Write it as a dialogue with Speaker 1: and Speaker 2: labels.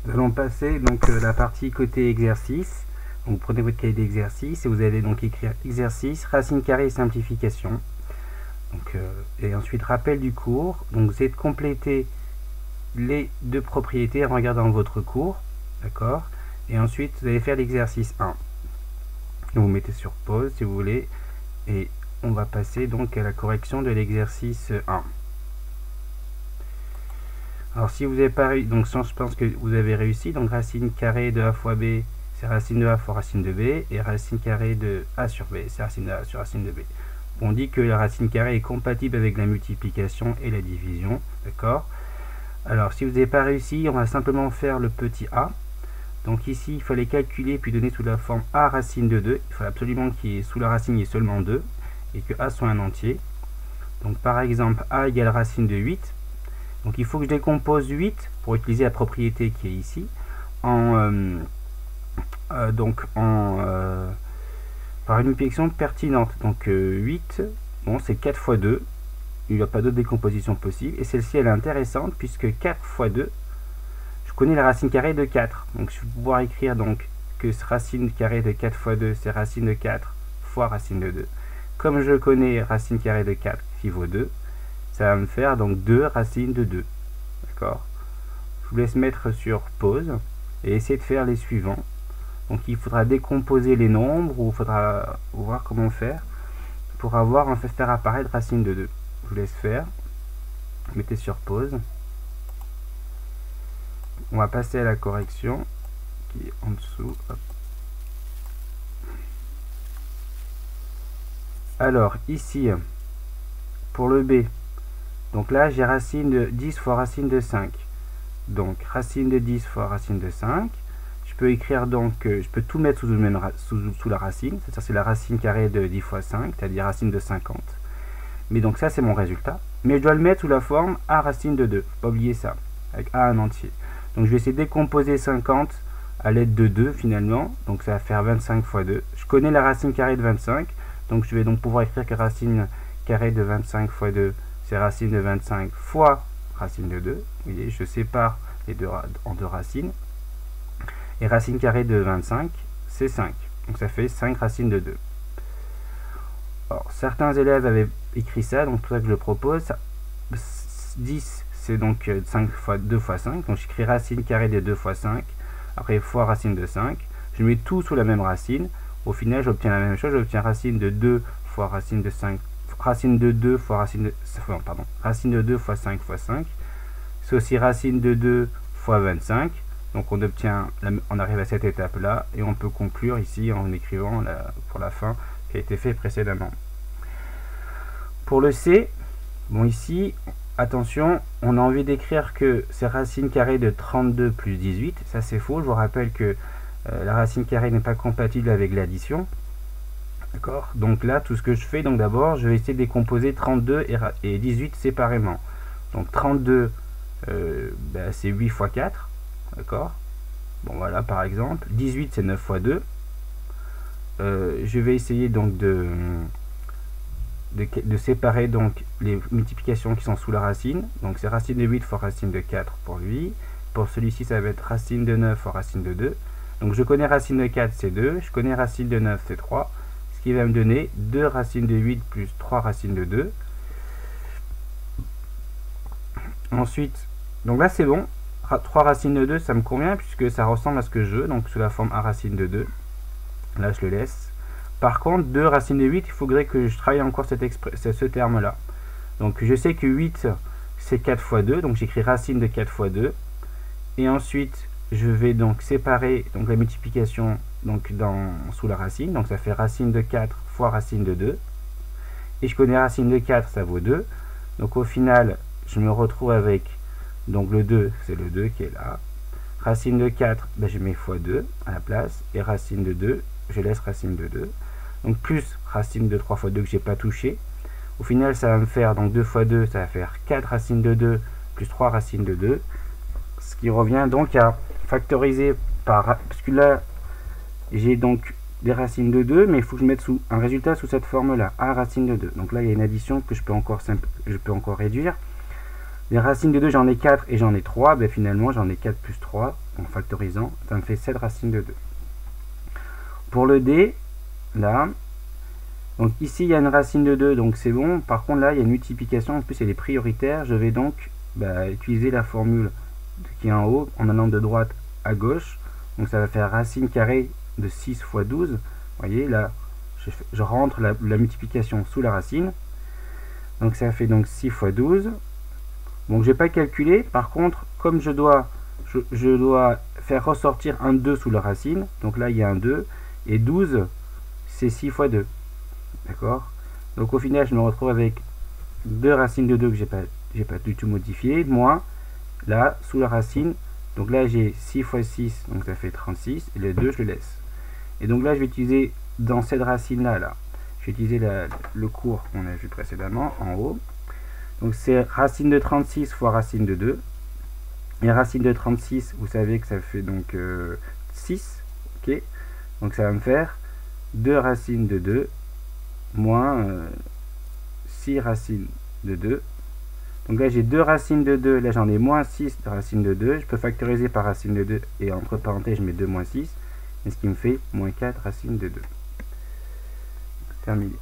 Speaker 1: Nous allons passer donc la partie côté exercice. Donc, vous prenez votre cahier d'exercice et vous allez donc écrire exercice, racine carrée et simplification. Donc, et ensuite rappel du cours. Donc vous allez compléter les deux propriétés en regardant votre cours. D'accord. Et ensuite vous allez faire l'exercice 1. Et vous mettez sur pause si vous voulez. Et on va passer donc à la correction de l'exercice 1. Alors si vous n'avez pas réussi, donc je pense que vous avez réussi, donc racine carrée de a fois b, c'est racine de a fois racine de b, et racine carrée de a sur b, c'est racine de a sur racine de b. On dit que la racine carrée est compatible avec la multiplication et la division, d'accord. Alors si vous n'avez pas réussi, on va simplement faire le petit a. Donc ici, il fallait calculer puis donner sous la forme a racine de 2. Il faut absolument qu'il y ait sous la racine il y ait seulement 2, et que a soit un entier. Donc par exemple, a égale racine de 8. Donc il faut que je décompose 8 pour utiliser la propriété qui est ici par une multiplication pertinente. Donc 8, bon, c'est 4 fois 2, il n'y a pas d'autre décomposition possible, et celle-ci elle est intéressante puisque 4 fois 2, je connais la racine carrée de 4, donc je vais pouvoir écrire donc que racine carrée de 4 fois 2 c'est racine de 4 fois racine de 2. Comme je connais racine carrée de 4 qui vaut 2, ça va me faire donc 2 racines de 2. D'accord. Je vous laisse mettre sur pause et essayer de faire les suivants. Donc il faudra décomposer les nombres, ou il faudra voir comment faire pour avoir en fait faire apparaître racine de 2. Je vous laisse faire. Mettez sur pause. On va passer à la correction qui est en dessous. Hop. Alors ici, pour le B, donc là j'ai racine de 10 fois racine de 5. Donc racine de 10 fois racine de 5. Je peux écrire donc, je peux tout mettre sous la racine. C'est la racine carrée de 10 fois 5, c'est-à-dire racine de 50. Mais donc ça c'est mon résultat. Mais je dois le mettre sous la forme a racine de 2. Faut pas oublier ça, avec a un entier. Donc je vais essayer de décomposer 50 à l'aide de 2 finalement. Donc ça va faire 25 fois 2. Je connais la racine carrée de 25. Donc je vais donc pouvoir écrire que racine carrée de 25 fois 2, c'est racine de 25 fois racine de 2. Vous voyez, je sépare les deux en deux racines. Et racine carrée de 25, c'est 5. Donc ça fait 5 racines de 2. Alors, certains élèves avaient écrit ça, donc pour ça que je le propose. 10, c'est donc 5 fois 2 fois 5. Donc j'écris racine carrée de 2 fois 5. Après fois racine de 5. Je mets tout sous la même racine. Au final, j'obtiens la même chose. J'obtiens racine de 2 fois racine de 5. Racine de 2 fois racine de... Pardon. Racine de 2 fois 5 fois 5. C'est aussi racine de 2 fois 25. Donc on obtient, on arrive à cette étape-là. Et on peut conclure ici en écrivant pour la fin qui a été fait précédemment. Pour le C, bon ici, attention, on a envie d'écrire que c'est racine carrée de 32 plus 18. Ça c'est faux. Je vous rappelle que la racine carrée n'est pas compatible avec l'addition. D'accord. Donc là, tout ce que je fais, donc d'abord, je vais essayer de décomposer 32 et 18 séparément. Donc 32, c'est 8 fois 4. D'accord. Bon voilà, par exemple. 18, c'est 9 fois 2. Je vais essayer donc de séparer donc les multiplications qui sont sous la racine. Donc c'est racine de 8 fois racine de 4 pour lui. Pour celui-ci, ça va être racine de 9 fois racine de 2. Donc je connais racine de 4, c'est 2. Je connais racine de 9, c'est 3. Ce qui va me donner 2 racines de 8 plus 3 racines de 2. Ensuite, donc là c'est bon. 3 racines de 2, ça me convient puisque ça ressemble à ce que je veux. Donc sous la forme a racine de 2. Là je le laisse. Par contre, 2 racines de 8, il faudrait que je travaille encore ce terme-là. Donc je sais que 8, c'est 4 fois 2. Donc j'écris racine de 4 fois 2. Et ensuite, je vais donc séparer donc la multiplication donc sous la racine. Donc ça fait racine de 4 fois racine de 2. Et je connais racine de 4, ça vaut 2. Donc au final, je me retrouve avec donc le 2, c'est le 2 qui est là. Racine de 4, je mets fois 2 à la place. Et racine de 2, je laisse racine de 2. Donc plus racine de 3 fois 2 que j'ai pas touché. Au final, ça va me faire donc 2 fois 2, ça va faire 4 racines de 2 plus 3 racines de 2. Ce qui revient donc à factoriser parce que là, j'ai donc des racines de 2, mais il faut que je mette un résultat sous cette forme-là, a racine de 2. Donc là, il y a une addition que je peux encore réduire. Les racines de 2, j'en ai 4 et j'en ai 3. Ben, finalement, j'en ai 4 plus 3 en factorisant. Ça me fait 7 racines de 2. Pour le D, là, donc ici, il y a une racine de 2, donc c'est bon. Par contre, là, il y a une multiplication. En plus, elle est prioritaire. Je vais donc utiliser la formule qui est en haut en allant de droite à gauche. Donc, ça va faire racine carrée de 6 fois 12. Vous voyez, là, je rentre la multiplication sous la racine. Donc, ça fait donc 6 fois 12. Donc, je ne vais pas calculer. Par contre, comme je dois faire ressortir un 2 sous la racine. Donc là, il y a un 2. Et 12, c'est 6 fois 2. D'accord? Donc au final, je me retrouve avec 2 racines de 2 que j'ai pas du tout modifié, moins là, sous la racine. Donc là, j'ai 6 fois 6, donc ça fait 36. Et le 2, je le laisse. Et donc là, je vais utiliser dans cette racine-là, je vais utiliser le cours qu'on a vu précédemment, en haut. Donc c'est racine de 36 fois racine de 2. Et racine de 36, vous savez que ça fait donc 6. Ok? Donc ça va me faire 2 racines de 2 moins 6 racines de 2. Donc là j'ai 2 racines de 2, là j'en ai moins 6 de racines de 2. Je peux factoriser par racine de 2 et entre parenthèses je mets 2 moins 6. Et ce qui me fait moins 4 racines de 2. Terminé.